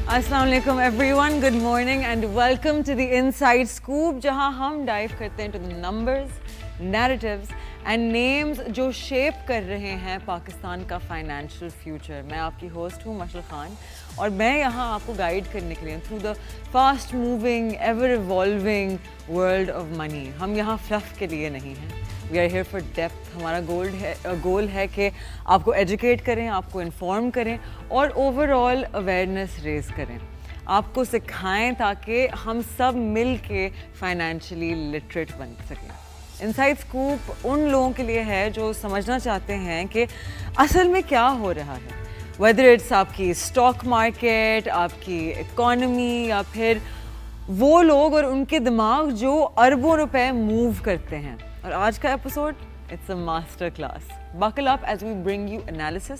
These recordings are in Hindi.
अस्सलाम वालेकुम everyone, good morning and welcome to the inside scoop, जहां हम डाइव करते हैं to the numbers, narratives and names जो शेप कर रहे हैं पाकिस्तान का फाइनेंशियल फ्यूचर। मैं आपकी होस्ट हूं मशल खान और मैं यहां आपको गाइड करने के लिए through the fast moving ever evolving world of money. हम यहां फ्लफ के लिए नहीं हैं, we are here for depth. हमारा गोल है कि आपको एजुकेट करें, आपको इन्फॉर्म करें और ओवरऑल अवेयरनेस रेज करें, आपको सिखाएं ताकि हम सब मिल के फाइनेंशियली लिटरेट बन सकें। इनसाइड स्कूप उन लोगों के लिए है जो समझना चाहते हैं कि असल में क्या हो रहा है, वेदर इट्स आपकी स्टॉक मार्केट, आपकी इकॉनमी या फिर वो लोग और उनके दिमाग जो अरबों रुपए मूव करते हैं। और आज का episode it's a master class. Buckle up as we bring you analysis,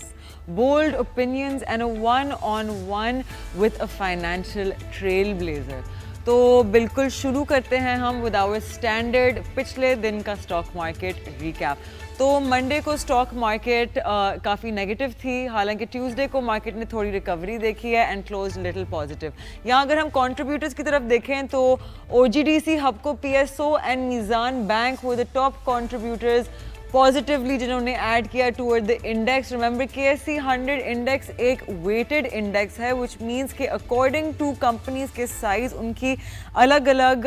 bold opinions and a one-on-one with a financial trailblazer. तो बिल्कुल शुरू करते हैं हम विद आवर स्टैंडर्ड पिछले दिन का स्टॉक मार्केट रिकैप। तो मंडे को स्टॉक मार्केट काफ़ी नेगेटिव थी, हालांकि ट्यूसडे को मार्केट ने थोड़ी रिकवरी देखी है एंड क्लोज लिटिल पॉजिटिव। यहाँ अगर हम कंट्रीब्यूटर्स की तरफ देखें तो OGDC, Hubco, PSO and Meezan bank वो द टॉप कंट्रीब्यूटर्स पॉजिटिवली जिन्होंने ऐड किया toward the index. Remember KSE 100 index एक वेटेड इंडेक्स है, विच मीन्स कि अकॉर्डिंग टू कंपनीज के साइज उनकी अलग अलग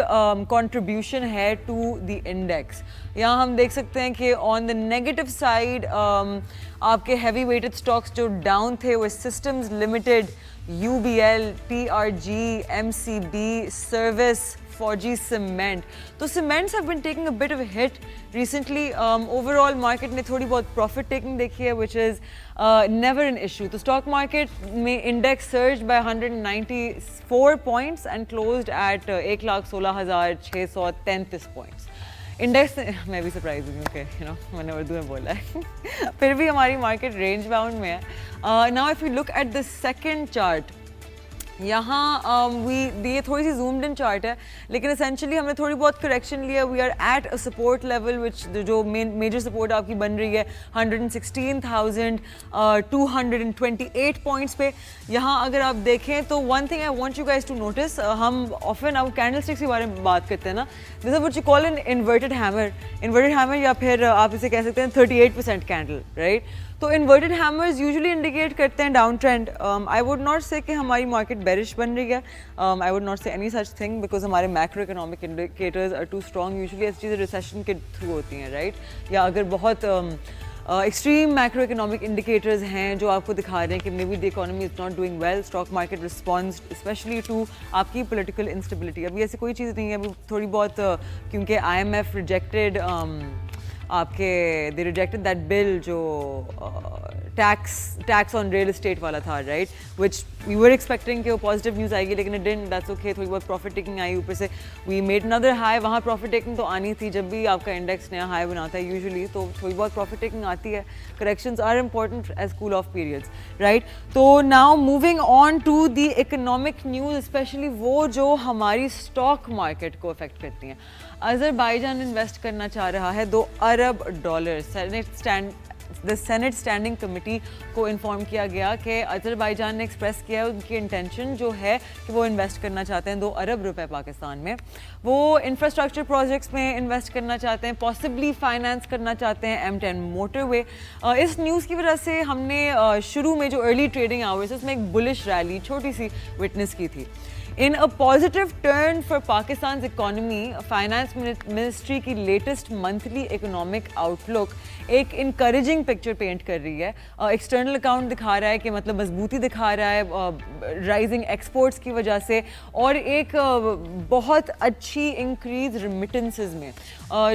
कंट्रीब्यूशन है टू द इंडेक्स। यहाँ हम देख सकते हैं कि ऑन द नेगेटिव साइड आपके हैवी वेटेड स्टॉक्स जो डाउन थे वो systems limited, UBL, TRG, MCB, service, Forgy Cement. तो cements have been taking a bit of hit recently. Overall market ने थोड़ी बहुत प्रॉफिट टेकिंग देखी है, which is never an issue. तो स्टॉक मार्केट में index surge by 194 points and closed at 1,16,633 points. Index मैं भी सरप्राइज हुई हूँ कि मैंने उर्दू में बोला है फिर भी हमारी मार्केट रेंज बाउंड में है। Now if you look at the second chart, यहाँ ये थोड़ी सी जूम्ड इन चार्ट है, लेकिन एसेंशियली हमने थोड़ी बहुत करेक्शन लिया। We are at a support level which जो मेजर सपोर्ट आपकी बन रही है 116,228 पॉइंट्स पे। यहाँ अगर आप देखें तो one thing I want you guys to notice, हम ऑफन अब कैंडलस्टिक्स के बारे में बात करते हैं ना, this is what you call an inverted hammer या फिर आप इसे कह सकते हैं 38% कैंडल, राइट। तो इन्वर्टेड हैमर्स यूजुअली इंडिकेट करते हैं down trend. I would not say कि हमारी मार्केट बेरिश बन रही है, I would not say any such thing because हमारे macro economic indicators are too strong. Usually ऐसी चीज़ें रिसेशन के थ्रू होती हैं, राइट, या अगर बहुत एक्सट्रीम मैक्रो इकोनॉमिक इंडिकेटर्स हैं जो आपको दिखा रहे हैं कि may be the economy is not doing well, stock market response specially to आपकी पॉलिटिकल इंस्टेबिलिटी। अभी ऐसी कोई चीज़ नहीं है, अभी थोड़ी बहुत क्योंकि IMF rejected they rejected that bill जो टैक्स ऑन रियल एस्टेट वाला था, right, which we were expecting कि वो पॉजिटिव न्यूज़ आएगी, लेकिन इट डिडंट, दैट्स ओके। थोड़ी बहुत प्रॉफिट टेकिंग आई, ऊपर से वी मेड अनदर हाई। वहाँ प्रॉफिट टेकिंग तो आनी थी, जब भी आपका इंडेक्स नया हाई बनाता है यूजुअली तो थोड़ी बहुत प्रॉफिट टेकिंग आती है। Corrections are important as cool of periods, right. तो now moving on to the economic news, specially वो जो हमारी स्टॉक मार्केट को अफेक्ट करती हैं। अज़रबैजान इन्वेस्ट करना चाह रहा है $2 अरब। द सेनेट स्टैंडिंग कमेटी को इन्फॉर्म किया गया कि अज़रबैजान ने एक्सप्रेस किया है उनकी इंटेंशन जो है कि वो इन्वेस्ट करना चाहते हैं $2 अरब पाकिस्तान में। वो इंफ्रास्ट्रक्चर प्रोजेक्ट्स में इन्वेस्ट करना चाहते हैं, पॉसिबली फाइनेंस करना चाहते हैं M10 मोटरवे। इस न्यूज़ की वजह से हमने शुरू में जो अर्ली ट्रेडिंग आवर्स उसमें एक बुलिश रैली छोटी सी विटनेस की थी। In a positive turn for Pakistan's economy, finance ministry की लेटेस्ट मंथली इकोनॉमिक आउटलुक एक इनकरेजिंग पिक्चर पेंट कर रही है। एक्सटर्नल अकाउंट दिखा रहा है कि मतलब मजबूती दिखा रहा है राइजिंग एक्सपोर्ट्स की वजह से, और एक बहुत अच्छी इंक्रीज रिमिटेंसेस में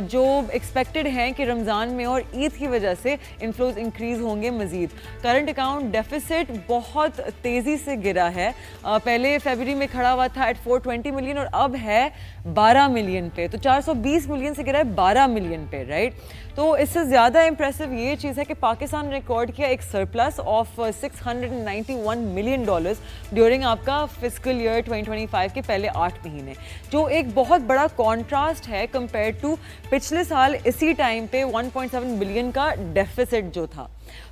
जो एक्सपेक्टेड हैं कि रमज़ान में और ईद की वजह से इनफ्लोज इंक्रीज होंगे मज़ीद। करंट अकाउंट डेफिसिट बहुत तेज़ी से गिरा है, पहले फरवरी में खड़ा हुआ था एट 420 मिलियन और अब है 12 मिलियन पे, तो 420 मिलियन से गिरा है 12 मिलियन पे, राइट। तो इससे ज़्यादा इंप्रेसिव ये चीज़ है कि पाकिस्तान ने रिकॉर्ड किया एक सरप्लस ऑफ $691 मिलियन ड्यूरिंग आपका फिस्कल ईयर 2025 के पहले 8 महीने, जो एक बहुत बड़ा कॉन्ट्रास्ट है कंपेयर टू पिछले साल इसी टाइम पे 1.7 बिलियन का डेफिसिट जो था।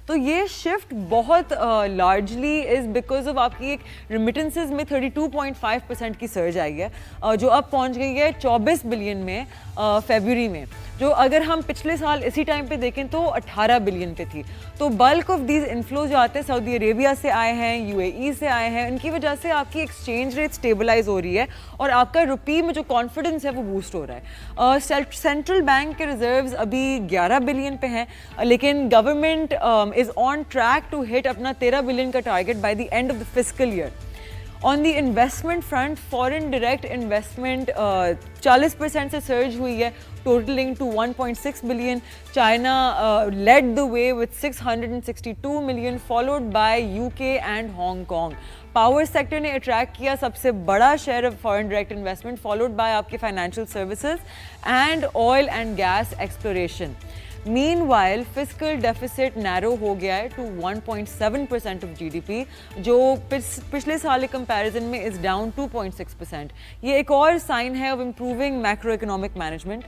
तो ये शिफ्ट बहुत लार्जली इज़ बिकॉज ऑफ आपकी एक रिमिटेंसेज में 32.5% की सर्ज आई है, जो अब पहुंच गई है 24 बिलियन में फेब्रुअरी में, जो अगर हम पिछले साल इसी टाइम पे देखें तो 18 बिलियन पे थी। तो बल्क ऑफ दीज इन्फ्लोज जो आते हैं सऊदी अरेबिया से आए हैं, यूएई से आए हैं, उनकी वजह से आपकी एक्सचेंज रेट स्टेबलाइज हो रही है और आपका रुपये में जो कॉन्फिडेंस है वो बूस्ट हो रहा है। सेंट्रल बैंक के रिजर्व्स अभी 11 बिलियन पे हैं, लेकिन government is on track to hit अपना 13 बिलियन का target by the end of the fiscal year. On the investment front, foreign direct investment 40% से सर्ज हुई है, totaling to 1.6 billion. China led the way with 662 million, followed by UK and Hong Kong. Power sector ने अट्रैक्ट किया सबसे बड़ा share of foreign direct investment, followed by आपके financial services and oil and gas exploration. Meanwhile, fiscal deficit narrow हो गया है to 1.7% of GDP, जो पिछले साल के कंपैरिजन में is down 2.6%. ये एक और साइन है of improving macroeconomic management.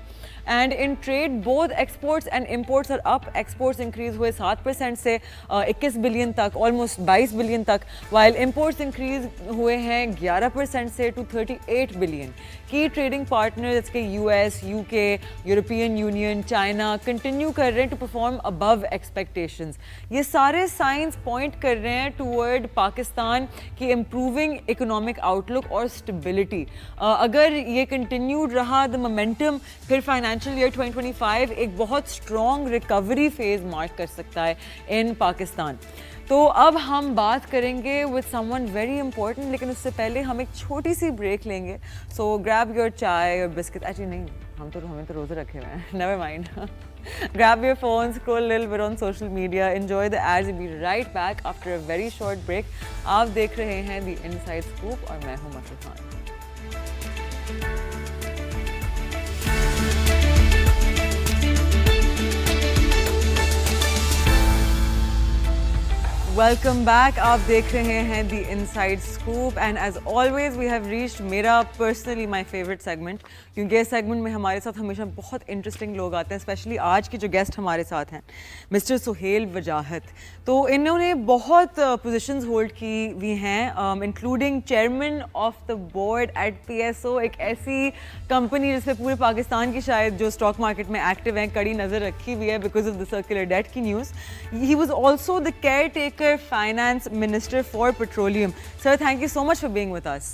And in trade, both exports and imports are up. Exports increase हुए 7% से 21 बिलियन तक, almost 22 बिलियन तक, while imports increase हुए हैं 11% से to 38 billion. Key trading partners के US, UK, European Union, China continue कर रहे हैं to perform above expectations. ये सारे signs point कर रहे हैं toward पाकिस्तान की improving economic outlook और stability. अगर ये continued रहा the momentum, फिर फाइनेंशियल ईयर 2025 एक बहुत स्ट्रॉन्ग रिकवरी फेज मार्क कर सकता है इन पाकिस्तान। तो अब हम बात करेंगे विद समवन वेरी इंपॉर्टेंट, लेकिन उससे पहले हम एक छोटी सी ब्रेक लेंगे। सो ग्रैब योर चाय और बिस्किट, एक्चुअली नहीं, हमें तो रोज़े रखे हुए हैं, never mind. Grab your phone, scroll a little bit on social media, enjoy the ads, we'll be right back after a very short break. आप देख रहे हैं The Inside Scoop और मैं हूं मसरूर खान। Welcome back. आप देख रहे हैं The Inside Scoop and as always we have reached मेरा personally my favorite segment, क्योंकि इस segment में हमारे साथ हमेशा बहुत interesting लोग आते हैं, especially आज के जो guest हमारे साथ हैं Mr. सुहेल वजाहत। तो इन्होंने बहुत positions hold की हुई हैं, including chairman of the board at PSO, एक ऐसी कंपनी जिसपे पूरे पाकिस्तान की शायद जो स्टॉक मार्केट में एक्टिव हैं कड़ी नज़र रखी हुई है because of the circular debt की news. He was also the caretaker Finance Minister for Petroleum. Sir, thank you so much for being with us.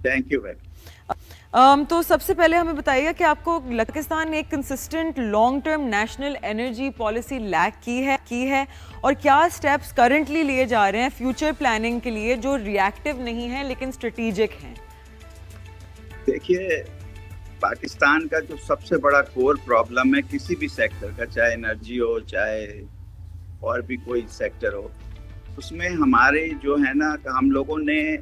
Thank you very much. तो सबसे पहले हमें बताइए कि आपको पाकिस्तान ने एक consistent long term national energy policy lack की है और क्या स्टेप्स करंटली लिए जा रहे हैं फ्यूचर प्लानिंग के लिए जो रिएक्टिव नहीं है लेकिन स्ट्रेटेजिक हैं? देखिए, पाकिस्तान का जो सबसे बड़ा कोर प्रॉब्लम है किसी भी सेक्टर का, चाहे एनर्जी हो चाहे और भी कोई सेक्टर हो, उसमें हमारे जो है ना, हम लोगों ने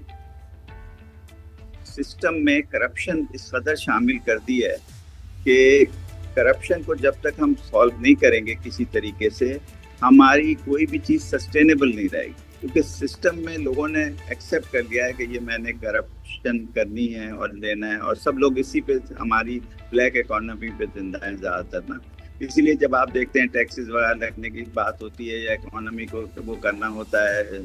सिस्टम में करप्शन इस कदर शामिल कर दी है कि करप्शन को जब तक हम सॉल्व नहीं करेंगे किसी तरीके से, हमारी कोई भी चीज़ सस्टेनेबल नहीं रहेगी। क्योंकि सिस्टम में लोगों ने एक्सेप्ट कर लिया है कि ये मैंने करप्शन करनी है और लेना है, और सब लोग इसी पे, हमारी ब्लैक इकोनॉमी पे जिंदा है ज़्यादातर ना। इसीलिए जब आप देखते हैं टैक्सेस वगैरह लगने की बात होती है या इकोनॉमी को वो करना होता है,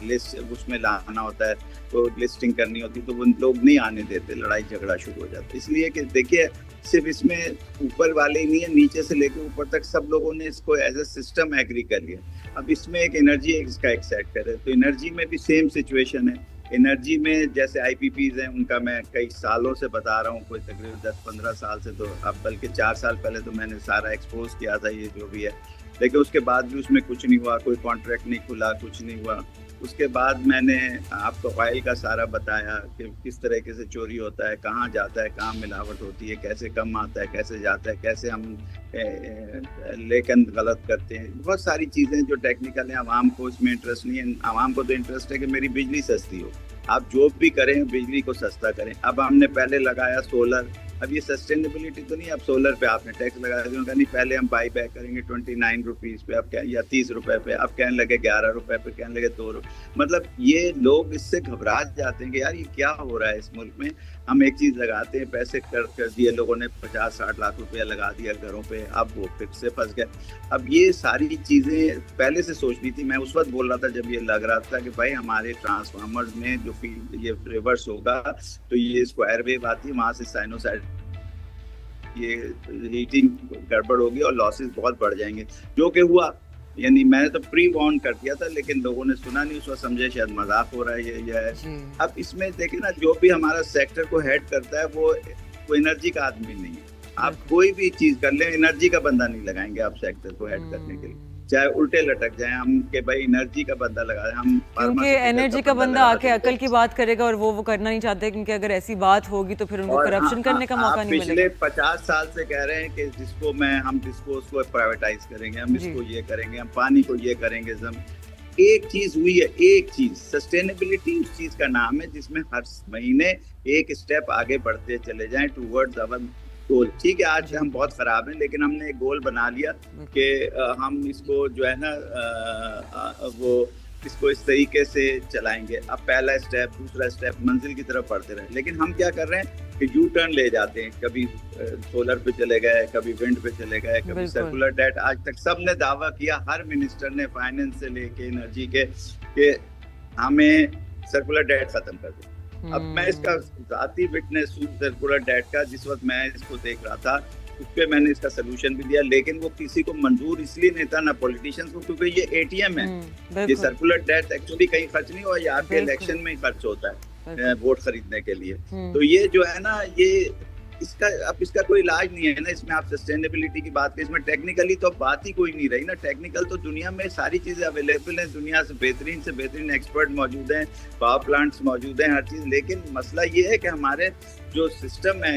लिस्ट उसमें लाना होता है, तो लिस्टिंग करनी होती है, तो वो लोग नहीं आने देते, लड़ाई झगड़ा शुरू हो जाता है। इसलिए कि देखिए, सिर्फ इसमें ऊपर वाले ही नहीं है, नीचे से लेकर ऊपर तक सब लोगों ने इसको एज ए सिस्टम एग्री कर लिया। अब इसमें एक एनर्जी इसका एक सेक्टर है, तो एनर्जी में भी सेम सिचुएशन है। एनर्जी में जैसे IPPs हैं, उनका मैं कई सालों से बता रहा हूँ, कोई तकरीबन 10-15 साल से, तो अब बल्कि 4 साल पहले तो मैंने सारा एक्सपोज किया था ये जो भी है, लेकिन उसके बाद भी उसमें कुछ नहीं हुआ, कोई कॉन्ट्रैक्ट नहीं खुला, कुछ नहीं हुआ। उसके बाद मैंने आपको ऑयल का सारा बताया कि किस तरीके से चोरी होता है, कहाँ जाता है, कहाँ मिलावट होती है, कैसे कम आता है, कैसे जाता है, कैसे हम लेकिन गलत करते हैं। बहुत सारी चीज़ें जो टेक्निकल हैं, आवाम को इसमें इंटरेस्ट नहीं है। आवाम को तो इंटरेस्ट है कि मेरी बिजली सस्ती हो, आप जो भी करें बिजली को सस्ता करें। अब हमने पहले लगाया सोलर, अब ये सस्टेनेबिलिटी तो नहीं, अब सोलर पे आपने टैक्स लगा दिया, नहीं पहले हम बाई बैक करेंगे 29 रुपीज़ पे, अब क्या, या 30 रुपए पे, अब कहने लगे 11 रुपए पे, कहने लगे 2 रुपये। मतलब ये लोग इससे घबरा जाते हैं कि यार ये क्या हो रहा है इस मुल्क में। हम एक चीज लगाते हैं, पैसे कर दिए लोगों ने, 50-60 लाख रुपया लगा दिया घरों पे, अब वो फिर से फंस गए। अब ये सारी चीजें पहले से सोचनी थी। मैं उस वक्त बोल रहा था जब ये लग रहा था कि भाई हमारे ट्रांसफार्मर्स में जो फील्ड ये रिवर्स होगा तो ये स्क्वायर वेव आती है, वहां से साइनोसाइड, ये हीटिंग गड़बड़ होगी और लॉसेस बहुत बढ़ जाएंगे, जो कि हुआ। यानी मैंने तो प्री वार्न कर दिया था, लेकिन लोगों ने सुना नहीं, उस वक्त समझे शायद मजाक हो रहा है ये है। अब इसमें देखें ना, जो भी हमारा सेक्टर को हेड करता है वो एनर्जी का आदमी नहीं है। आप कोई भी चीज कर ले, एनर्जी का बंदा नहीं लगाएंगे आप सेक्टर को हेड करने के लिए, चाहे उल्टे लटक जाए हम कि भाई एनर्जी का बंदा लगा रहे हम, क्योंकि एनर्जी का बंदा आके अकल की बात करेगा और वो करना नहीं चाहते, क्योंकि अगर ऐसी बात होगी तो फिर उनको करप्शन करने का मौका नहीं मिलेगा। पिछले 50 साल से कह रहे हैं कि हम जिसको उसको प्राइवेटाइज करेंगे, हम इसको ये करेंगे, हम पानी को ये करेंगे। एक चीज हुई है, एक चीज सस्टेनेबिलिटी उस चीज का नाम है जिसमें हर महीने एक स्टेप आगे बढ़ते चले जाएं टूवर्ड्स अवर गोल। ठीक है, आज हम बहुत खराब हैं, लेकिन हमने एक गोल बना लिया कि हम इसको जो है ना वो इसको इस तरीके से चलाएंगे। अब पहला स्टेप, दूसरा स्टेप, मंजिल की तरफ बढ़ते रहे। लेकिन हम क्या कर रहे हैं कि यू टर्न ले जाते हैं, कभी सोलर पे चले गए, कभी विंड पे चले गए, कभी सर्कुलर डेट। आज तक सबने दावा किया, हर मिनिस्टर ने, फाइनेंस से लेके एनर्जी के हमें सर्कुलर डेट खत्म कर दो। अब मैं इसका जाती विटनेस हूँ सर्कुलर डेट का। जिस वक्त मैं इसको देख रहा था उस पर मैंने इसका सोल्यूशन भी दिया, लेकिन वो किसी को मंजूर इसलिए नहीं था, ना पॉलिटिशियंस को, क्योंकि ये एटीएम है। ये सर्कुलर डेट एक्चुअली कहीं खर्च नहीं हुआ, ये आपके इलेक्शन में ही खर्च होता है वोट खरीदने के लिए। तो ये जो है ना, ये इसका कोई इलाज नहीं है ना। इसमें आप सस्टेनेबिलिटी की बात करें, इसमें टेक्निकली तो बात ही कोई नहीं रही ना। टेक्निकल तो दुनिया में सारी चीजें अवेलेबल हैं, दुनिया से बेहतरीन एक्सपर्ट मौजूद हैं, पावर प्लांट्स मौजूद हैं, हर चीज। लेकिन मसला ये है कि हमारे जो सिस्टम है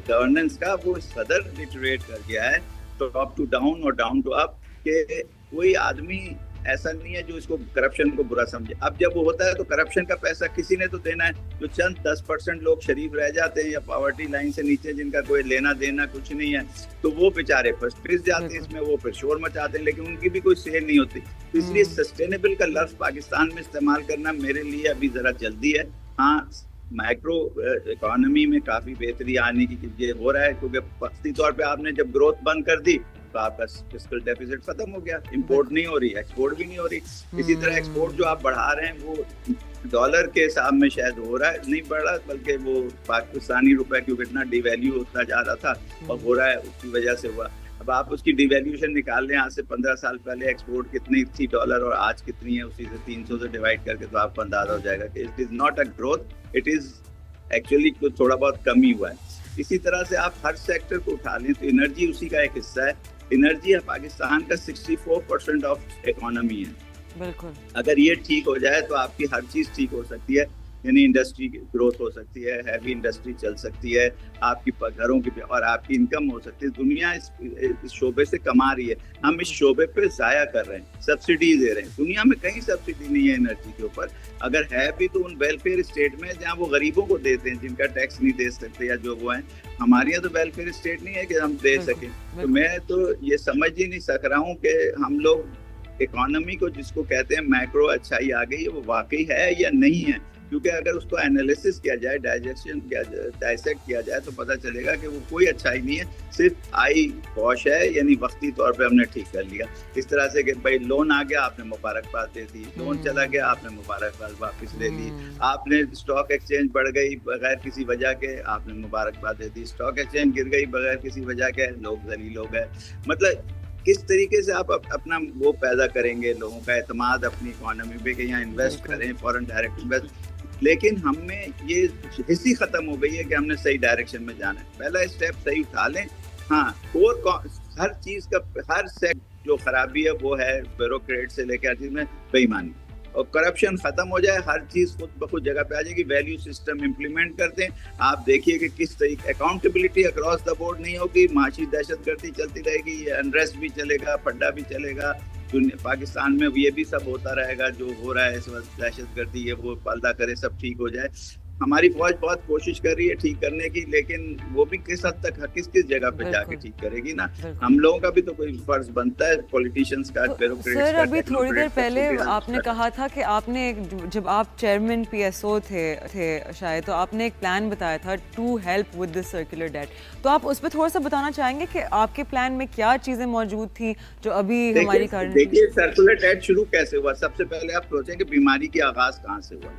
गवर्नेंस का, वो इस कदर डिटोरेट कर गया है, टॉप टू डाउन और डाउन टू अप, के कोई आदमी ऐसा नहीं है जो इसको करप्शन को बुरा समझे। अब जब वो होता है तो करप्शन का पैसा किसी ने तो देना है। जो चंद 10% लोग शरीफ रह जाते हैं या पॉवर्टी लाइन से नीचे, जिनका कोई लेना देना कुछ नहीं है, तो वो बेचारे फंस जाते हैं इसमें, वो फिर शोर मचाते हैं, लेकिन उनकी भी कोई सेल नहीं होती। इसलिए सस्टेनेबल का लफ्ज पाकिस्तान में इस्तेमाल करना मेरे लिए अभी जरा जल्दी है। हाँ, माइक्रो इकोनॉमी में काफी बेहतरी आने की ये हो रहा है, क्योंकि वक्ती तौर पे आपने जब ग्रोथ बंद कर दी तो आपका फिस्कल डेफिसिट खत्म हो गया, इंपोर्ट नहीं हो रही, एक्सपोर्ट भी नहीं हो रही। इसी तरह एक्सपोर्ट जो आप बढ़ा रहे हैं वो डॉलर के हिसाब में शायद हो रहा है, नहीं बढ़ रहा, बल्कि वो पाकिस्तानी रुपए क्योंकि इतना डिवैल्यू होता जा रहा था और हो रहा है, उसकी वजह से हुआ। अब आप उसकी डिवैल्यूएशन निकाल लें, आज से 15 साल पहले एक्सपोर्ट कितनी थी डॉलर और आज कितनी है, उसी से 300 से डिवाइड करके तो आपको अंदाजा हो जाएगा कि it is not a growth, it is actually थोड़ा बहुत कमी हुआ है। इसी तरह से आप हर सेक्टर को उठा लें तो एनर्जी उसी का एक हिस्सा है। एनर्जी पाकिस्तान का 64% ऑफ इकोनॉमी है। बिल्कुल, अगर ये ठीक हो जाए तो आपकी हर चीज ठीक हो सकती है। यानी इंडस्ट्री की ग्रोथ हो सकती है, हैवी इंडस्ट्री चल सकती है, आपकी घरों की और आपकी इनकम हो सकती है। दुनिया इस शोबे से कमा रही है, हम इस शोबे पे जाया कर रहे हैं, सब्सिडी दे रहे हैं। दुनिया में कहीं सब्सिडी नहीं है एनर्जी के ऊपर, अगर है भी तो उन वेलफेयर स्टेट में जहाँ वो गरीबों को देते हैं, जिनका टैक्स नहीं दे सकते या जो वो है। हमारे यहाँ तो वेलफेयर स्टेट नहीं है कि हम दे सकें। तो मैं तो ये समझ ही नहीं सक रहा हूँ कि हम लोग इकोनॉमी को जिसको कहते हैं मैक्रो अच्छाई आ गई है, वो वाकई है या नहीं है। क्योंकि अगर उसको एनालिसिस किया जाए, डाइसेक्ट किया जाए, तो पता चलेगा कि वो कोई अच्छाई नहीं है, सिर्फ आई वॉश है, यानी वक्ती तौर पे हमने ठीक कर लिया। इस तरह से कि भाई लोन आ गया, आपने मुबारकबाद दे दी, लोन चला गया, आपने मुबारकबाद वापस ले ली, आपने स्टॉक एक्सचेंज बढ़ गई बगैर किसी वजह के, आपने मुबारकबाद दे दी, स्टॉक एक्सचेंज गिर गई बगैर किसी वजह के, लोग जलील हो गए। मतलब किस तरीके से आप अपना वो पैदा करेंगे, लोगों का एतमाद अपनी इकोनॉमी पे कि यहाँ इन्वेस्ट करें, फॉरेन डायरेक्ट इन्वेस्ट। लेकिन हमें ये हिस्सी खत्म हो गई है कि हमने सही डायरेक्शन में जाना है। पहला स्टेप सही उठा लें। हाँ, और हर चीज का, हर सेक्टर जो खराबी है वो है ब्यूरोक्रेट से लेकर हर चीज में बेईमानी, और करप्शन खत्म हो जाए, हर चीज खुद ब खुद जगह पे आ जाएगी। वैल्यू सिस्टम इम्प्लीमेंट करते हैं, आप देखिए कि किस तरीके अकाउंटेबिलिटी अक्रॉस द बोर्ड नहीं होगी, माशी दहशतगर्दी चलती रहेगी, अनरेस्ट भी चलेगा, फड्डा भी चलेगा। पाकिस्तान में ये भी सब होता रहेगा जो हो रहा है इस वक्त, दहशतगर्दी ये वो पर्दा करे, सब ठीक हो जाए। हमारी फौज बहुत कोशिश कर रही है ठीक करने की, लेकिन वो भी किस हद तक किस किस जगह पे जाके ठीक करेगी ना। हम लोगों का भी तो कोई फर्ज बनता है, पॉलिटिशियंस का, ब्यूरोक्रेट्स सर का, अभी थोड़ी देर टेक्नोक्रेट्स पहले का। आपने कहा था कि आपने जब आप चेयरमैन पीएसओ थे शायद, तो आपने एक प्लान बताया था to help with this circular debt. तो आप उस पर थोड़ा सा बताना चाहेंगे कि आपके प्लान में क्या चीज़ें मौजूद थी जो अभी हमारी कारण। देखिए सर्कुलर डेट शुरू कैसे हुआ, सबसे पहले आप सोचें कि बीमारी की आगाज कहाँ से हुआ।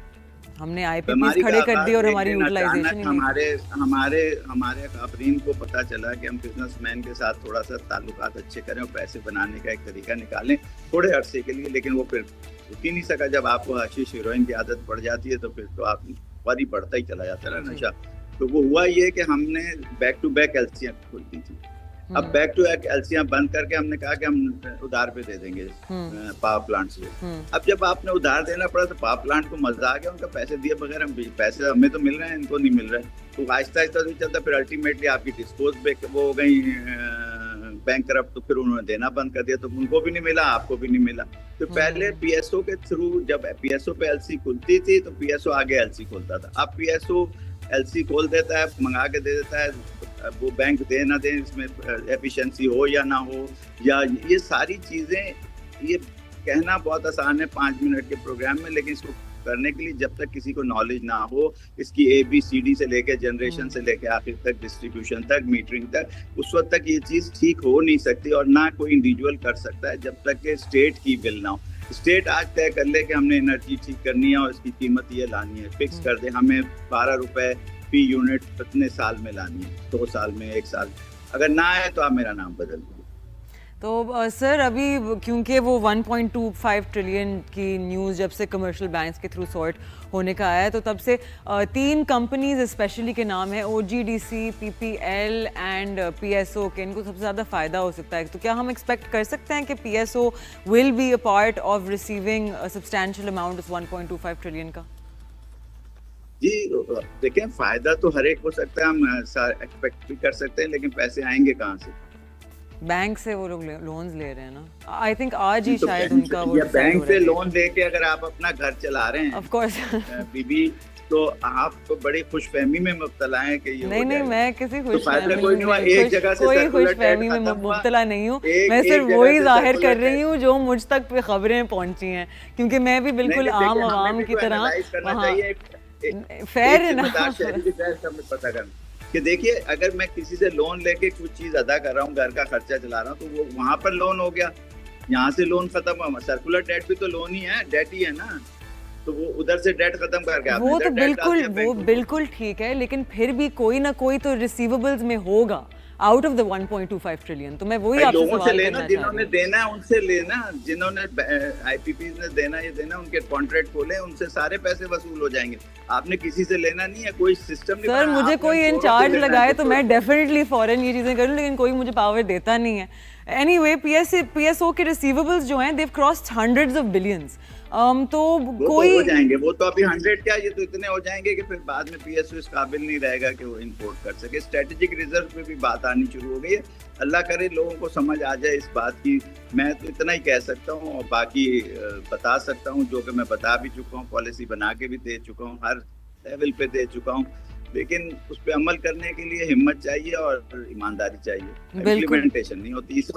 हमने आईपीपीज खड़े कर दिए और हमारी यूटिलाइजेशन ही हमारे हमारे हमारे काफरीन को पता चला कि हम बिजनेसमैन के साथ थोड़ा सा ताल्लुकात अच्छे करें और पैसे बनाने का एक तरीका निकालें थोड़े अरसे के लिए, लेकिन वो फिर रुक ही नहीं सका। जब आपको हशीश हीरोइन की आदत पड़ जाती है तो फिर तो आप बारी बढ़ता ही चला जाता है नशा। तो वो हुआ ये कि हमने बैक टू बैक एलसियां खोल दी थी। अब बैक टू बैक एलसियां बंद करके हमने कहा कि हम उधार पे दे देंगे पावर प्लांट से। अब जब आपने उधार देना पड़ा तो पावर प्लांट को मजा आ गया, उनका पैसे दिए बगैर हम पैसे हमें तो मिल रहे हैं, इनको नहीं मिल रहे। तो आहिस्ता आहिस्ता नहीं चलता, फिर अल्टीमेटली आपकी डिस्पोज वो हो गई बैंक करप्ट, तो फिर उन्होंने देना बंद कर दिया, तो उनको भी नहीं मिला, आपको भी नहीं मिला। तो पहले पीएसओ के थ्रू जब पीएसओ पे एलसी खुलती थी तो पीएसओ आगे एलसी खोलता था। अब पीएसओ एलसी खोल देता है, मंगा के दे देता है, वो बैंक दे ना दे, इसमें एफिशिएंसी हो या ना हो, या ये सारी चीजें, ये कहना बहुत आसान है 5 मिनट के प्रोग्राम में, लेकिन इसको करने के लिए जब तक किसी को नॉलेज ना हो, इसकी ABCD से लेके जनरेशन से लेके आखिर तक, डिस्ट्रीब्यूशन तक, मीटरिंग तक, उस वक्त तक ये चीज ठीक हो नहीं सकती और ना कोई इंडिविजुअल कर सकता है जब तक कि स्टेट की बिल ना हो। स्टेट आज तय कर ले कि हमने एनर्जी ठीक करनी है और इसकी कीमत ये लानी है, फिक्स कर दे, हमें 12 रुपए फी यूनिट कितने साल में लानी है, 2 साल में, 1 साल। अगर ना आए तो आप मेरा नाम बदल दो। तो सर अभी क्योंकि वो 1.25 ट्रिलियन की न्यूज़ जब से कमर्शियल बैंक्स के थ्रू सॉर्ट होने का आया है, तो तब से 3 कंपनीज स्पेशली के नाम है OGDC, PPL एंड PSO के, इनको सबसे ज़्यादा फ़ायदा हो सकता है। तो क्या हम एक्सपेक्ट कर सकते हैं कि PSO will be a part of receiving substantial amount उस 1.25 ट्रिलियन का? जी देखें, फायदा तो हर एक हो सकता है, हम एक्सपेक्ट भी कर सकते हैं, लेकिन पैसे आएंगे कहाँ से? बैंक से वो लोग लोन्स ले रहे हैं ना, आई थिंक आज ही तो शायद उनका वो बैंक से लोन लेके अगर आप अपना घर चला रहे हैं, ऑफ कोर्स बीबी, तो आप तो बड़ी खुशफहमी में मुब्तला हैं कि ये नहीं नहीं, मैं किसी कोई खुशफहमी में मुब्तला नहीं हूँ, मैं सिर्फ वही जाहिर कर रही हूँ जो मुझ तक खबरें पहुँची हैं, क्योंकि मैं भी बिल्कुल आम आवाम की तरह फेयर ना पता करना कि देखिए, अगर मैं किसी से लोन लेके कुछ चीज अदा कर रहा हूँ, घर का खर्चा चला रहा हूँ, तो वो वहां पर लोन हो गया, यहाँ से लोन खत्म हुआ। सर्कुलर डेट भी तो लोन ही है, डेट ही है ना, तो वो उधर से डेट खत्म करके वो तो बिल्कुल ठीक है, लेकिन फिर भी कोई ना कोई तो रिसीवेबल्स में होगा आउट ऑफ द 1.25 ट्रिलियन। तो मैं वही आपसे सवाल करना चाह रही हूं, जिन्होंने देना है उनसे लेना, जिन्होंने आईपीपीज ने देना, ये देना, उनके कॉन्ट्रैक्ट खोले, उनसे सारे पैसे वसूल हो जाएंगे। आपने किसी से लेना नहीं है, कोई सिस्टम नहीं। सर मुझे कोई इंचार्ज लगाए तो मैं डेफिनेटली फॉरेन ये चीजें करूं, लेकिन कोई मुझे पावर देता नहीं है। एनीवे PSO के रिसीवेबल्स जो हैं, देव क्रॉस्ड हंड्रेड्स ऑफ बिलियंस। तो कोई हो जाएंगे, वो तो अभी 100 क्या, ये तो इतने हो जाएंगे कि फिर बाद में PSO इस काबिल नहीं रहेगा कि वो इंपोर्ट कर सके। स्ट्रेटेजिक रिजर्व पे भी बात आनी शुरू हो गई है। अल्लाह करे लोगों को समझ आ जाए इस बात की। मैं तो इतना ही कह सकता हूँ और बाकी बता सकता हूँ, जो कि मैं बता भी चुका हूँ, पॉलिसी बना के भी दे चुका हूँ, हर लेवल पे दे चुका हूँ, लेकिन उस पर अमल करने के लिए हिम्मत चाहिए और ईमानदारी चाहिए। इम्प्लीमेंटेशन नहीं होती, इस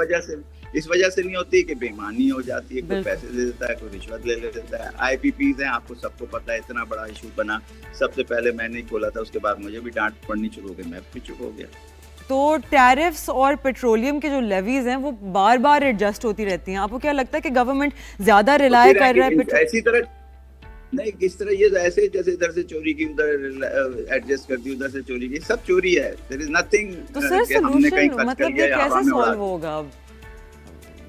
वजह से नहीं होती कि बेईमानी हो जाती है, कोई पैसे दे देता है, कोई रिश्वत ले लेता है। आईपीपीज हैं, आपको सबको पता है, इतना बड़ा इशू बना, सबसे पहले मैंने ही खोला था, उसके बाद मुझे भी डांट पड़नी शुरू हो गई, मैं भी चुप हो गया। तो टैरिफ्स और पेट्रोलियम के जो लेवीज हैं वो बार बार एडजस्ट होती रहती हैं। आपको क्या लगता है कि गवर्नमेंट ज्यादा रिलाय कर रहा है ऐसी तरह नहीं, किस तरह ये ऐसे जैसे इधर से चोरी की, उधर एडजस्ट कर दी, उधर से चोरी की, सब चोरी है। There is nothing. तो सर सोल्यूशन मतलब ये कैसे सॉल्व होगा?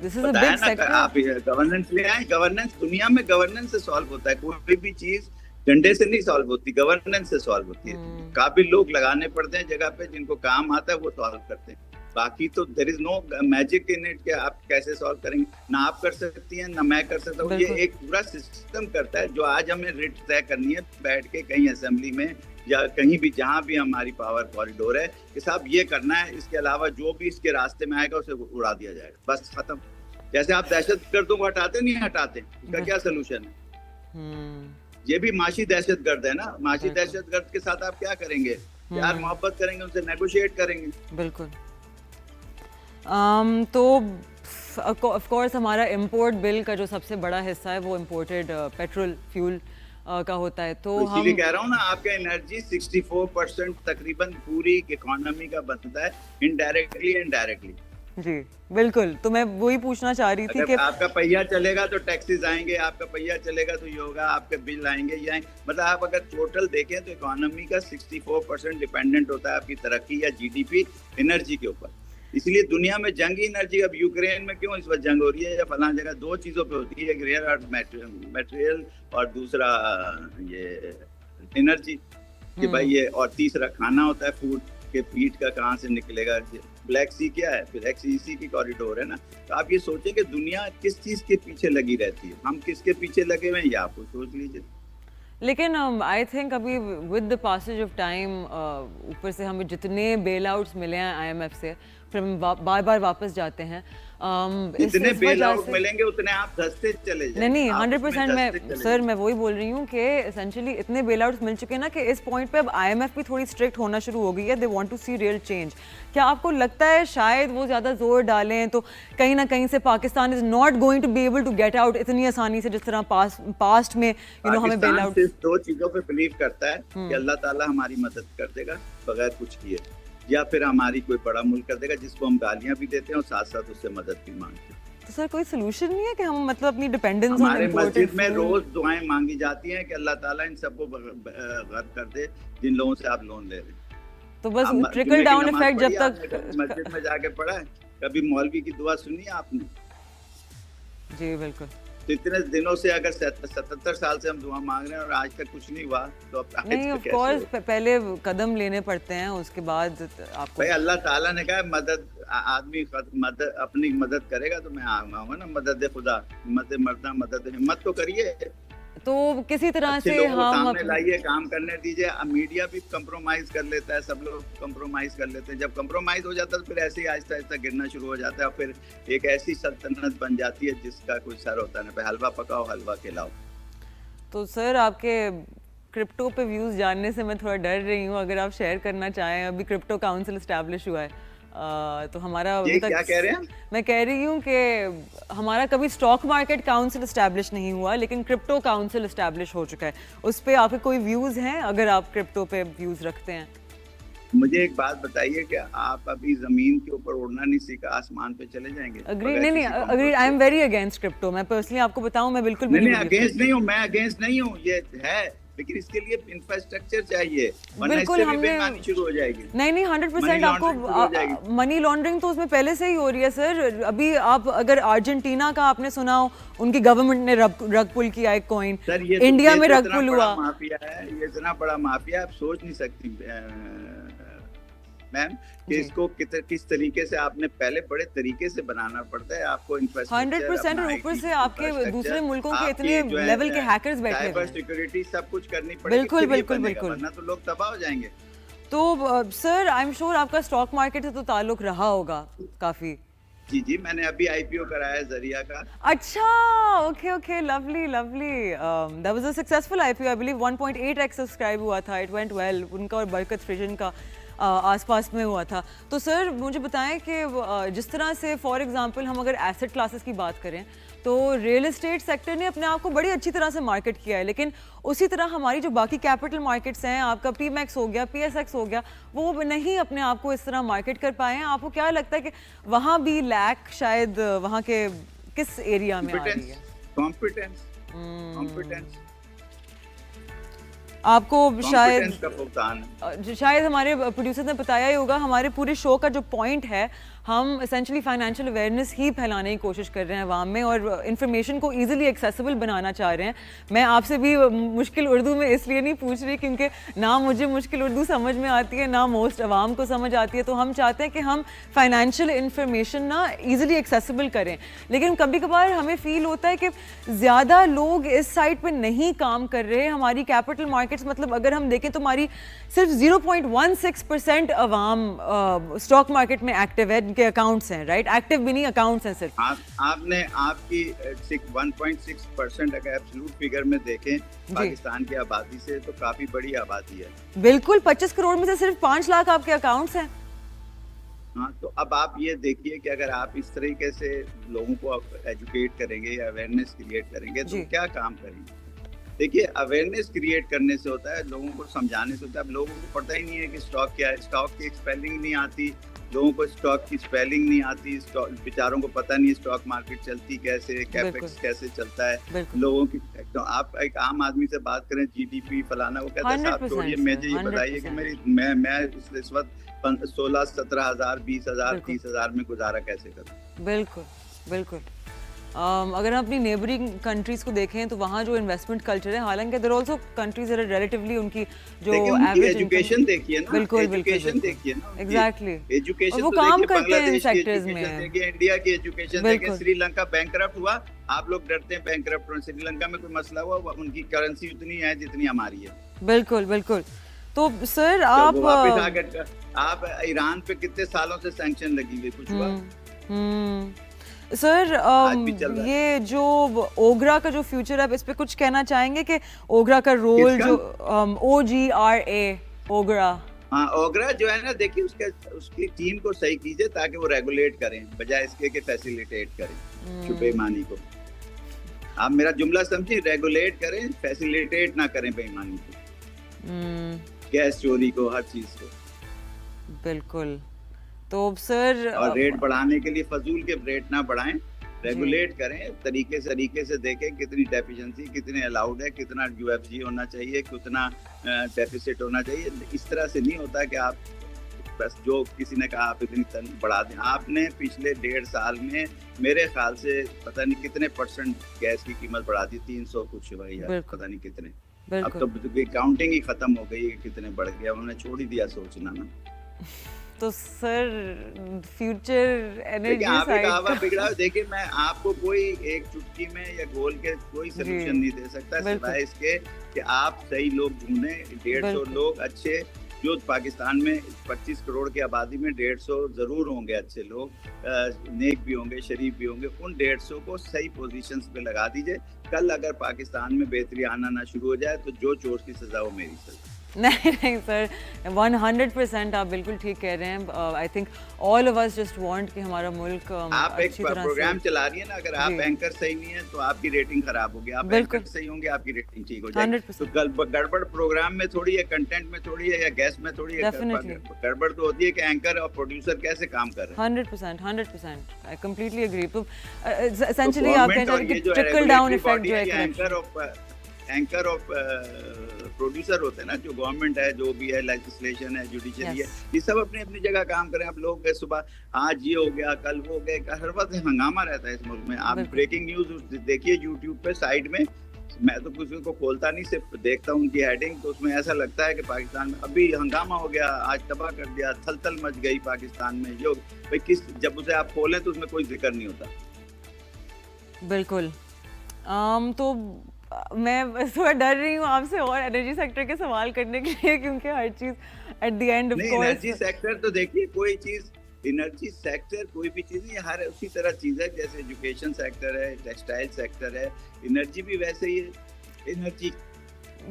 This is a big sector. आप गवर्नेंस ले आए, गवर्नेंस दुनिया में गवर्नेंस से सॉल्व होता है, कोई भी चीज डंडे से नहीं सॉल्व होती, गवर्नेंस से सॉल्व होती है। काबिल लोग लगाने पड़ते हैं जगह पे, जिनको काम आता है वो सॉल्व करते हैं। बाकी तो there is no magic in it कि आप कैसे सॉल्व करेंगे, ना आप कर सकती हैं ना मैं कर सकता हूँ। ये एक पूरा सिस्टम करता है, जो आज हमें रेट तय करनी है बैठ के कहीं असेंबली में या कहीं भी, जहाँ भी हमारी पावर कॉरिडोर है, कि साहब ये करना है, इसके अलावा जो भी इसके रास्ते में आएगा उसे उड़ा दिया जाएगा, बस खत्म। जैसे आप दहशतगर्दों को हटाते नहीं हटाते, इसका क्या सोल्यूशन है? ये भी माशी दहशतगर्द है ना। माशी दहशतगर्द के साथ आप क्या करेंगे? प्यार मोहब्बत करेंगे, उनसे नेगोशिएट करेंगे। बिल्कुल। तो ऑफ कोर्स हमारा इंपोर्ट बिल का जो सबसे बड़ा हिस्सा है वो इंपोर्टेड पेट्रोल फ्यूल का होता है। तो इसीलिए कह रहा हूँ ना, आपका एनर्जी 64% तकरीबन पूरी इकोनॉमी का बनता है, इनडायरेक्टली एंड डायरेक्टली। जी बिल्कुल, तो मैं वही पूछना चाह रही थी कि आपका पहिया चलेगा तो टैक्सेस आएंगे, आपका पहिया चलेगा तो ये होगा, आपके बिल आएंगे, ये आएंगे। मतलब आप अगर टोटल देखें तो इकोनॉमी का 64% डिपेंडेंट होता है आपकी तरक्की या जीडीपी एनर्जी के ऊपर। इसलिए दुनिया में जंगी एनर्जी, अब यूक्रेन में क्यों इस वक्त जंग हो रही है या फलां जगह, दो चीजों पे होती है, एक रेयर अर्थ मटेरियल और दूसरा ये एनर्जी कि भाई ये, और तीसरा खाना होता है, फूड के फीड का कहाँ से निकलेगा। ब्लैक सी क्या है? ब्लैक सी इसी की कॉरिडोर है ना। तो आप ये सोचें कि दुनिया किस चीज के पीछे लगी रहती है, हम किसके पीछे लगे हुए हैं, ये आपको सोच लीजिए। लेकिन आई थिंक अभी with the passage of time ऊपर से हमें जितने बेल आउट्स मिले हैं आईएमएफ से, फिर हम बार बार वापस जाते हैं। जितने बेल आउट मिलेंगे उतने आप धंसते चले जाएंगे। नहीं 100% मैं सर मैं वही बोल रही हूँ कि एसेंशियली इतने बेल आउट्स मिल चुके हैं ना कि इस पॉइंट पे अब आईएमएफ भी थोड़ी स्ट्रिक्ट होना शुरू हो गई है। They want to see real change. क्या आपको लगता है शायद वो ज़्यादा जोर डालें तो कहीं ना कहीं से Pakistan is not going to be able to get out इतनी आसानी से, जिस तरह पास्ट में हमें बेल आउट। दो चीज़ों पे बिलीव करता है कि अल्लाह ताला हमारी मदद कर देगा बगैर कुछ किए, या फिर हमारी कोई बड़ा मुल्क कर देगा जिसको हम गालियां भी देते हैं और साथ साथ उससे मदद भी मांगते हैं। तो सर कोई सोल्यूशन नहीं है कि हम मतलब अपनी डिपेंडेंस हमारे मस्जिद में रोज दुआएं मांगी जाती हैं कि अल्लाह ताला इन सबको गर्क कर दे जिन लोगों से आप लोन ले रहे हैं। तो बस ट्रिकल डाउन इफेक्ट जब तक मस्जिद में जाके पढ़ा है, कभी मौलवी की दुआ सुनी है आपने? जी बिल्कुल। तो इतने दिनों से अगर 77 साल से हम दुआ मांग रहे हैं और आज तक कुछ नहीं हुआ तो अब नहीं, ऑफ कोर्स पहले कदम लेने पड़ते हैं, उसके बाद आपको भाई अल्लाह ताला ने कहा मदद, आदमी मदद अपनी मदद करेगा तो मैं आऊंगा ना। मदद खुदा, हिम्मत मर्दा, मदद हिम्मत तो करिए। तो किसी तरह से हम सामने लाइए, काम करने दीजिए। मीडिया भी कंप्रोमाइज कर लेता है, सब लोग कंप्रोमाइज कर लेते हैं। जब कंप्रोमाइज हो जाता है तो फिर ऐसे ही आहिस्ता आहिस्ता गिरना शुरू हो जाता है और फिर एक ऐसी सल्तनत बन जाती है जिसका कोई सर होता है ना। हलवा पकाओ, हलवा खिलाओ। तो सर आपके क्रिप्टो पे व्यूज जानने से मैं थोड़ा डर रही हूँ, अगर आप शेयर करना चाहें। अभी क्रिप्टो काउंसिल एस्टैब्लिश हुआ है, तो हमारा क्या कह रहे हैं? मैं कह रही हूँ कि हमारा कभी स्टॉक मार्केट काउंसिल एस्टैब्लिश नहीं हुआ, लेकिन क्रिप्टो काउंसिल एस्टैब्लिश हो चुका है। उस पे आपके कोई व्यूज हैं, अगर आप क्रिप्टो पे व्यूज रखते हैं? मुझे एक बात बताइए कि आप अभी जमीन के ऊपर उड़ना नहीं सीखा, आसमान पे चले जाएंगे? नहीं agree, I am very against crypto. मैं पर्सनली आपको बताऊं, मैं बिल्कुल नहीं अगेंस्ट नहीं हूँ, मैं अगेंस्ट नहीं हूँ, ये है, लेकिन इसके लिए इंफ्रास्ट्रक्चर चाहिए, बिल्कुल हमने शुरू हो जाएगी। नहीं 100% आपको मनी लॉन्ड्रिंग तो उसमें पहले से ही हो रही है सर। अभी आप अगर अर्जेंटीना का आपने सुना हो, उनकी गवर्नमेंट ने रग पुल किया एक कॉइन, इंडिया में रग पुल हुआ। माफिया है ये, इतना बड़ा माफिया, आप सोच नहीं सकती मैम कि इसको किस तरीके से आपने पहले बड़े तरीके से बनाना पड़ता है। आपको 100% और ऊपर से आपके दूसरे मुल्कों के इतने लेवल के हैकर्स बैठे हैं, साइबर सिक्योरिटी सब कुछ करनी पड़ेगी। बिल्कुल वरना तो लोग तबाह हो जाएंगे। तो सर आई एम श्योर आपका स्टॉक मार्केट से तो ताल्लुक रहा होगा काफी। जी मैंने अभी आईपीओ कराया जरिया का। अच्छा okay lovely that was a successful IPO. I believe 1.8x subscribe हुआ था, इट वेंट वेल। उनका और बरकत फ्रिजन का आसपास में हुआ था। तो सर मुझे बताएं कि जिस तरह से फॉर एग्जांपल हम अगर एसेट क्लासेस की बात करें तो रियल एस्टेट सेक्टर ने अपने आप को बड़ी अच्छी तरह से मार्केट किया है, लेकिन उसी तरह हमारी जो बाकी कैपिटल मार्केट्स हैं, आपका पीमैक्स हो गया, पीएसएक्स हो गया, वो नहीं अपने आप को इस तरह मार्केट कर पाए हैं। आपको क्या लगता है कि वहाँ भी लैक शायद वहाँ के किस एरिया में आ रही है? कॉम्पिटेंस आपको शायद हमारे प्रोड्यूसर ने बताया ही होगा, हमारे पूरे शो का जो पॉइंट है, हम एसेंशियली फाइनेंशियल अवेयरनेस ही फैलाने की कोशिश कर रहे हैं अवाम में और इन्फॉर्मेशन को इजीली एक्सेसिबल बनाना चाह रहे हैं। मैं आपसे भी मुश्किल उर्दू में इसलिए नहीं पूछ रही क्योंकि ना मुझे मुश्किल उर्दू समझ में आती है, ना मोस्ट अवाम को समझ आती है। तो हम चाहते हैं कि हम फाइनेंशियल इन्फॉर्मेशन ना इजीली एक्सेसिबल करें, लेकिन कभी कभार हमें फील होता है कि ज़्यादा लोग इस साइड पर नहीं काम कर रहे। हमारी कैपिटल मार्केट मार्केट्स, मतलब अगर हम देखें तो हमारी सिर्फ 0.16% अवाम स्टॉक मार्केट में एक्टिव है, इनके अकाउंट्स हैं, राइट? एक्टिव भी नहीं, अकाउंट्स हैं सिर्फ। आपने आपकी 1.6% अगर एब्सोल्यूट फिगर में देखें पाकिस्तान की आबादी से तो काफी बड़ी आबादी है। बिल्कुल, 25 करोड़ में से सिर्फ 5 लाख आपके अकाउंट्स हैं। हाँ, तो अब आप ये देखिए कि अगर आप इस तरीके से लोगों को एजुकेट करेंगे या अवेयरनेस क्रिएट करेंगे तो क्या काम करेंगे? देखिए, अवेयरनेस क्रिएट करने से होता है, लोगों को समझाने से होता है। अब लोगों को पता ही नहीं है कि स्टॉक क्या है, स्टॉक की स्पेलिंग नहीं आती, लोगों को स्टॉक की स्पेलिंग नहीं आती, बेचारों को पता नहीं स्टॉक मार्केट चलती कैसे, कैपेक्स कैसे चलता है लोगों की। तो आप एक आम आदमी से बात करें जीडीपी फलाना, वो कहते हैं साहब छोड़िए, मुझे ये बताइए कि मैं इस वक्त 16-17 हजार 20 हजार 30 हजार में गुजारा कैसे करूं? बिल्कुल बिल्कुल। अगर हम अपनी नेबरिंग कंट्रीज को देखें तो वहाँ जो इन्वेस्टमेंट कल्चर है, हालांकि there also countries that are relatively उनकी जो एवरेज एजुकेशन देखिए ना, बिल्कुल एजुकेशन देखिए ना, एग्जैक्टली एजुकेशन वो काम करते हैं इन सेक्टर्स में। देखिए इंडिया की एजुकेशन देखिए, श्रीलंका बैंकरप्ट हुआ, आप लोग डरते हैं बैंकरप्ट होने से। श्रीलंका में कोई मसला हुआ, उनकी करेंसी उतनी है जितनी हमारी है। बिल्कुल बिल्कुल। तो सर आप ईरान पे कितने सालों से सैंक्शन लगी हुई, कुछ हुआ? सर ये जो ओगरा का जो फ्यूचर है, इस पे कुछ कहना चाहेंगे कि ओगरा का रोल जो OGRA ओगरा? हाँ, ओगरा जो है ना, देखिए उसकी टीम को सही कीजिए ताकि वो रेगुलेट करें बजाय इसके कि फैसिलिटेट करें बेईमानी को। आप मेरा जुमला समझिए, रेगुलेट करें, फैसिलिटेट ना करें बेईमानी को, गैस चोरी को, हर चीज को। बिल्कुल। तो सर और रेट बढ़ाने के लिए फजूल के रेट ना बढ़ाएं, रेगुलेट करें, तरीके से देखें कितनी डेफिशिएंसी, कितने अलाउड है, कितना UFG होना चाहिए, कितना डेफिसिट होना चाहिए। इस तरह से नहीं होता कि आप बस जो किसी ने कहा आप इतनी टन बढ़ा दें। आपने पिछले 1.5 साल में मेरे ख्याल से पता नहीं कितने % गैस की कीमत बढ़ा दी, 300 कुछ भाई, पता नहीं कितने। अब तो काउंटिंग ही खत्म हो गई है कितने बढ़ गया, उन्होंने छोड़ ही दिया सोचना ना। तो सर फ्यूचर एनर्जी साइड बिगड़ा, देखिए मैं आपको कोई एक चुटकी में या गोल के कोई सोल्यूशन नहीं दे सकता सिवाय इसके कि आप सही लोग ढूंढें। 150 लोग अच्छे, जो पाकिस्तान में 25 करोड़ की आबादी में 150 जरूर होंगे अच्छे लोग, नेक भी होंगे, शरीफ भी होंगे। उन 150 को सही पोजीशंस पे लगा दीजिए। कल अगर पाकिस्तान में बेहतरी आना ना शुरू हो जाए तो जो चोर की सजा वो मेरी सजा। नहीं सर, 100% आप बिल्कुल ठीक कह रहे हैं। I think all of us just want कि हमारा मुल्क आप एक प्रोग्राम चला रही है ना, अगर आप एंकर सही नहीं है तो आपकी रेटिंग खराब होगी, आप एंकर सही होंगे आपकी रेटिंग ठीक हो जाएगी। तो गड़बड़ प्रोग्राम में थोड़ी है, कंटेंट में थोड़ी है, या गेस्ट में थोड़ी है, गड़बड़ तो होती है कि एंकर और प्रोड्यूसर कैसे काम कर रहे हैं। 100% आई कंप्लीटली एग्री। तो एसेंशियली आप कह रहे हैं कि ट्रिकल डाउन इफेक्ट जो है, एंकर ऑफ प्रोड्यूसर होते हैं ना, जो गवर्नमेंट है, जो भी है, लेजिस्लेशन है, जुडिशरी है, ये सब अपनी अपनी जगह काम करें। आप लोग सुबह आज ये हो गया, कल वो गए, हर वक्त हंगामा रहता है इस मुल्क में। आप ब्रेकिंग न्यूज देखिए यूट्यूब पे साइड में, मैं तो किसी को खोलता नहीं, सिर्फ देखता हूँ उनकी हेडिंग, तो उसमें ऐसा लगता है कि पाकिस्तान में अभी हंगामा हो गया, आज तबाह कर दिया, थल मच गई पाकिस्तान में। जो भाई जब उसे आप खोलें तो उसमें कोई जिक्र नहीं होता। बिल्कुल। तो मैं थोड़ा डर रही हूँ आपसे और एनर्जी सेक्टर के सवाल करने के लिए, क्योंकि हर चीज at the end of course. Energy sector तो देखिए, कोई चीज एनर्जी सेक्टर कोई भी चीज नहीं, हर उसी तरह चीज है जैसे एजुकेशन सेक्टर है, टेक्सटाइल सेक्टर है, एनर्जी भी वैसे ही है। एनर्जी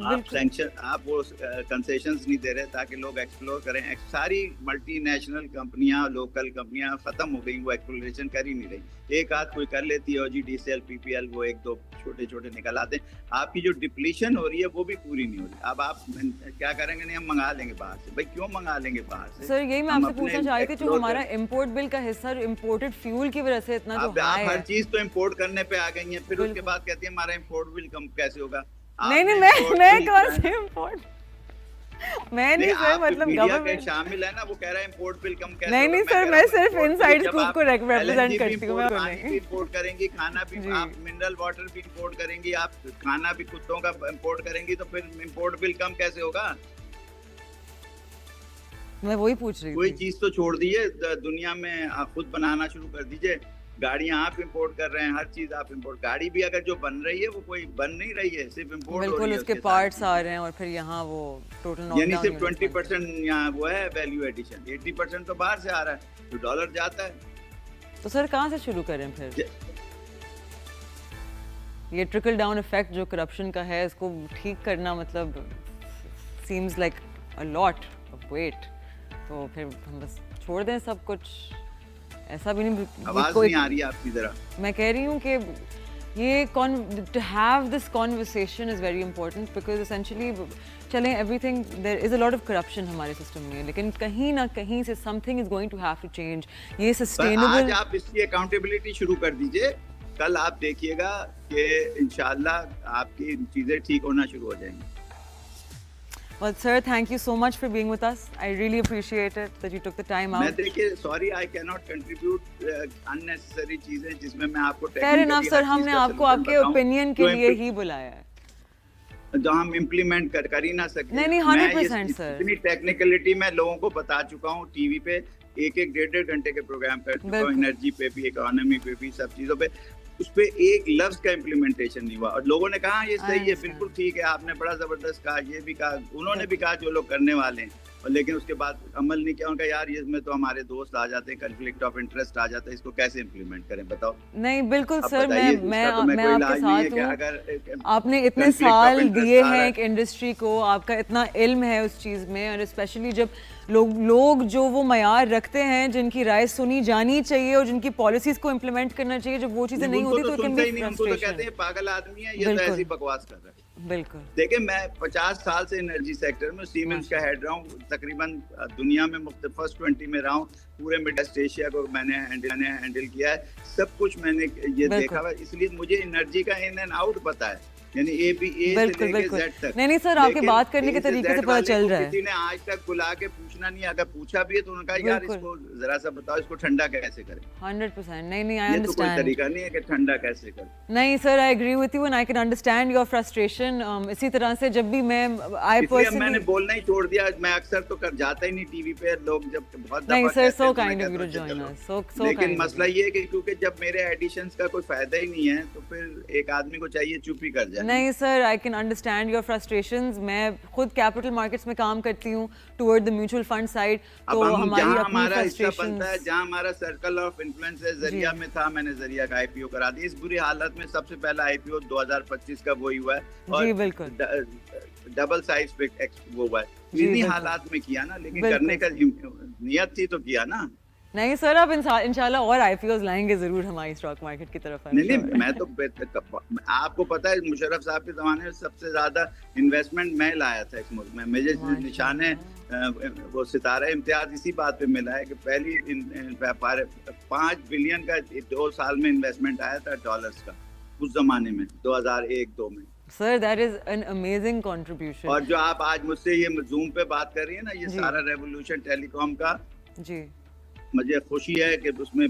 आप सैंक्शन, आप वो कंसेशंस नहीं दे रहे ताकि लोग एक्सप्लोर करें। सारी मल्टीनेशनल कंपनियां, लोकल कंपनियां खत्म हो गई, वो एक्सप्लोरेशन कर ही नहीं रही। एक आध कोई कर लेती है, OGDCL, PPL, वो एक दो छोटे छोटे निकल आते हैं। आपकी जो डिप्लीशन हो रही है वो भी पूरी नहीं हो रही। अब आप क्या करेंगे? नहीं, हम मंगा लेंगे बाहर से। भाई क्यों मंगा लेंगे बाहर से? सर यही मैं आपसे पूछना चाह रही थी, जो हमारा इम्पोर्ट बिल का हिस्सा इम्पोर्टेड फ्यूल की वजह से इतना जो हाई है, हर चीज तो इम्पोर्ट करने पे आ गई है, फिर उसके बाद कहती है हमारा इम्पोर्ट बिल कम कैसे होगा? नहीं, मैं कौन से इम्पोर्ट, मैं नहीं सर, मतलब गवर्नमेंट शामिल है ना, वो कह रहा है इंपोर्ट बिल कम कैसे? नहीं सर, मैं सिर्फ इनसाइड स्कूप को रिप्रेजेंट करती हूं। मैं इंपोर्ट करेंगी, खाना भी, आप मिनरल वाटर भी इंपोर्ट करेंगी, आप खाना भी कुत्तों का इंपोर्ट करेंगी, तो फिर इंपोर्ट बिल कम कैसे होगा? मैं वही पूछ रही थी। कोई चीज तो छोड़ दीजिए दुनिया में, आप खुद बनाना शुरू कर दीजिए। गाड़ियां आप इंपोर्ट कर रहे हैं, हर चीज आप इंपोर्ट, गाड़ी भी अगर जो बन रही है वो कोई बन नहीं रही है, सिर्फ इंपोर्ट हो रही बिल्कुल है उसके उसके सारी पार्ट्स आ चीजें। रहे हैं और फिर यहाँ वो टोटल नॉक यानी डाउन सिर्फ 20% यहाँ वो है वैल्यू एडिशन, 80% तो बाहर से आ रहा है, तो डॉलर जाता है। तो सर कहाँ से शुरू करें फिर ये ट्रिकल डाउन इफेक्ट जो करप्शन का है, इसको ठीक करना मतलब seems like a lot of weight, तो फिर हम बस छोड़ दें सब कुछ? ऐसा भी नहीं आवाज नहीं आ रही है आपकी जरा। मैं कह रही हूँ कि ये to have this conversation is very important because essentially चलें everything there is a lot of corruption हमारे सिस्टम में, लेकिन कहीं ना कहीं से something is going to have to change। ये sustainable आज आप इसकी अकाउंटेबिलिटी शुरू कर दीजिए, कल आप देखिएगा कि इंशाल्लाह आपकी चीजें ठीक होना शुरू हो जाएंगी। Well, sir, thank you so much for being with us. I really appreciate it that you took the time out. मैं देखिए sorry I can not contribute unnecessary चीजें जिसमें मैं आपको Fair enough, sir. हमने आपको आपके ओपिनियन के लिए ही बुलाया है जो हम इम्प्लीमेंट कर ही ना सके। नहीं 100% सर। इतनी टेक्निकलिटी मैं लोगों को बता चुका हूँ टीवी पे, एक डेढ़ घंटे के प्रोग्राम कर चुका हूँ, एनर्जी पे भी, इकोनॉमी पे भी, सब चीजों पे, उस पे एक लफ्ज का इम्प्लीमेंटेशन नहीं हुआ और लोगों ने कहा ये सही है, बिल्कुल ठीक है, आपने बड़ा जबरदस्त कहा, ये भी कहा, उन्होंने भी कहा जो लोग करने वाले हैं, और लेकिन उसके बाद अमल नहीं किया। उनका यार इसमें तो हमारे दोस्त आ जाते हैं, कन्फ्लिक्ट ऑफ इंटरेस्ट आ जाता है, इसको कैसे इम्प्लीमेंट करें बताओ? नहीं बिल्कुल सर, मैं आपके साथ हूँ। अगर आपने इतने साल दिए हैं एक इंडस्ट्री को, आपका इतना इल्म है उस चीज़ में, और स्पेशली जब लोग जो वो मयार रखते हैं, जिनकी राय सुनी जानी चाहिए और जिनकी पॉलिसीज को इम्प्लीमेंट करना चाहिए, जब वो चीज़ें नहीं होती तो कैन बी फ्रस्ट्रेशन। कहते हैं पागल आदमी है, ये तो ऐसी बकवास कर रहा है। बिल्कुल देखिए मैं 50 साल से एनर्जी सेक्टर में सीमेंस का हेड रहा हूँ, तकरीबन दुनिया में फर्स्ट 20 में रहा हूँ, पूरे मिड ईस्ट एशिया को मैंने हैंडल किया है, सब कुछ मैंने ये देखा हुआ, इसलिए मुझे एनर्जी का इन एंड आउट पता है, यानी ए से लेके जेड तक। नहीं सर, आपके बात करने के तरीके से पता चल रहा है। किसी ने आज तक बुला के पूछना नहीं, अगर पूछा भी है तो उन्होंने कहा यार इसको जरा सा बताओ, इसको ठंडा कैसे करें। 100% नहीं आई अंडरस्टैंड। ये तो कोई तरीका नहीं है कि ठंडा कैसे करें। नहीं sir, I agree with you and I can understand your frustration. इसी तरह से जब भी मैं मैंने बोलना ही छोड़ दिया, मैं अक्सर तो कर जाता ही नहीं टीवी पे, लोग जब बहुत नहीं sir, so kind of you to join us, so लेकिन मसला ये है कि क्योंकि जब मेरे एडिशंस का कोई फायदा ही नहीं है तो फिर एक आदमी को चाहिए चुप ही कर जाए। नहीं sir, I can understand your frustrations. मैं खुद कैपिटल मार्केट्स में काम करती हूँ toward the mutual fund side, तो हमारी अपनी फ्रस्ट्रेशंस है, जहाँ हमारा सर्कल ऑफ इन्फ्लुएंस है, जरिया में था, मैंने जरिया का आईपीओ करा दिया। इस बुरी हालत में सबसे पहला आईपीओ 2025 का वही हुआ है, और जी बिल्कुल डबल साइज पे वो हुआ है, इन्हीं हालात में किया ना, लेकिन करने का नियत थी तो किया ना। नहीं सर, आप इंशाल्लाह और आईपीओस लाएंगे जरूर हमारी स्टॉक मार्केट की तरफ। नहीं मैं तो आपको पता है मुशर्रफ साहब के जमाने में सबसे ज्यादा इन्वेस्टमेंट मैं लाया था इस मुल्क में, मुझे निशान है वो सितारा इम्तियाज इसी बात पे मिला है कि पहली 5 बिलियन का 2 साल में इन्वेस्टमेंट आया था डॉलर्स का, उस जमाने में 2001-2 में। Sir that is an amazing contribution. और जो आप आज मुझसे ये जूम पे बात कर रही है ना, ये सारा रेवोल्यूशन टेलीकॉम का, जी मुझे खुशी है कि उसमें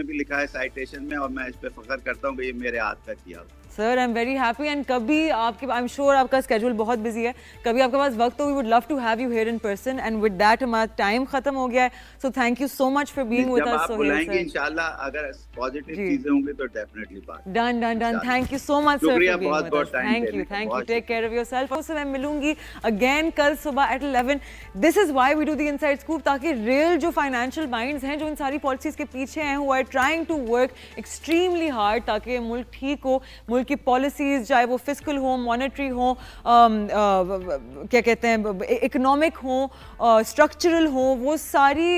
भी लिखा है साइटेशन में, और मैं इस पे फख्र करता हूँ कि ये मेरे हाथ का किया। Sir I am very happy, and कभी आपके, आई एम श्योर आपका स्केड्यूल बहुत बिजी है, कभी आपके पास वक्त हो, we would love to have you here in person, and with that हमारा टाइम खत्म हो गया है, so thank you so much for being with us. आप बुलाएंगे इंशाल्लाह, अगर पॉजिटिव चीजें होंगी तो डेफिनेटली बात। Done thank you so much sir for being with us. Thank you, take care of yourself. उससे मैं मिलूंगी अगेन कल सुबह at 11। This is why we do the inside scoop, ताकि रियल जो फाइनेंशियल माइंड्स हैं, जो इन सारी पॉलिसीज के पीछे हैं, who are trying to work extremely hard ताकि मुल्क ठीक हो, मुल्क की पॉलिसीज चाहे वो फिस्कल हो, मॉनेटरी हो, क्या कहते हैं इकोनॉमिक हो, स्ट्रक्चरल हो, वो सारी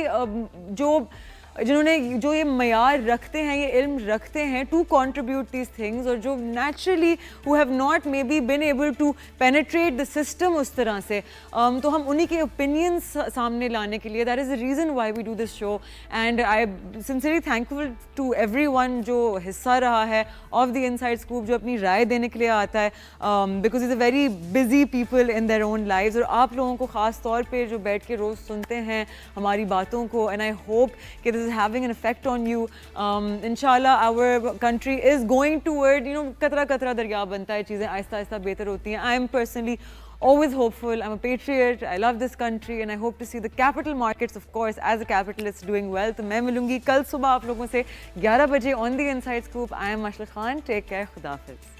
जिन्होंने जो ये मयार रखते हैं, ये इल्म रखते हैं टू कंट्रीब्यूट दीज थिंग्स, और जो naturally who have not may be been able to penetrate the system उस तरह से, तो हम उन्हीं के ओपिनियंस सामने लाने के लिए, that is the reason why we do this show, and I sincerely thankful to everyone जो हिस्सा रहा है ऑफ द इनसाइड स्कूप, जो अपनी राय देने के लिए आता है, because is a very busy people in their own lives, और आप लोगों को ख़ास तौर पर जो बैठ के रोज़ सुनते हैं हमारी बातों को, एंड आई होप कि is having an effect on you. Inshallah, our country is going toward, कतरा कतरा दरिया बनता है, चीज़ें आहिस्ता आहिस्ता बेहतर होती हैं. I am personally always hopeful. I'm a patriot. I love this country and I hope to see the capital markets, of course, as a capitalist doing well. तो मैं मिलूंगी कल सुबह आप लोगों से 11 बजे on the Inside Scoop. I am Mashal Khan. Take care. खुदा हाफिज़.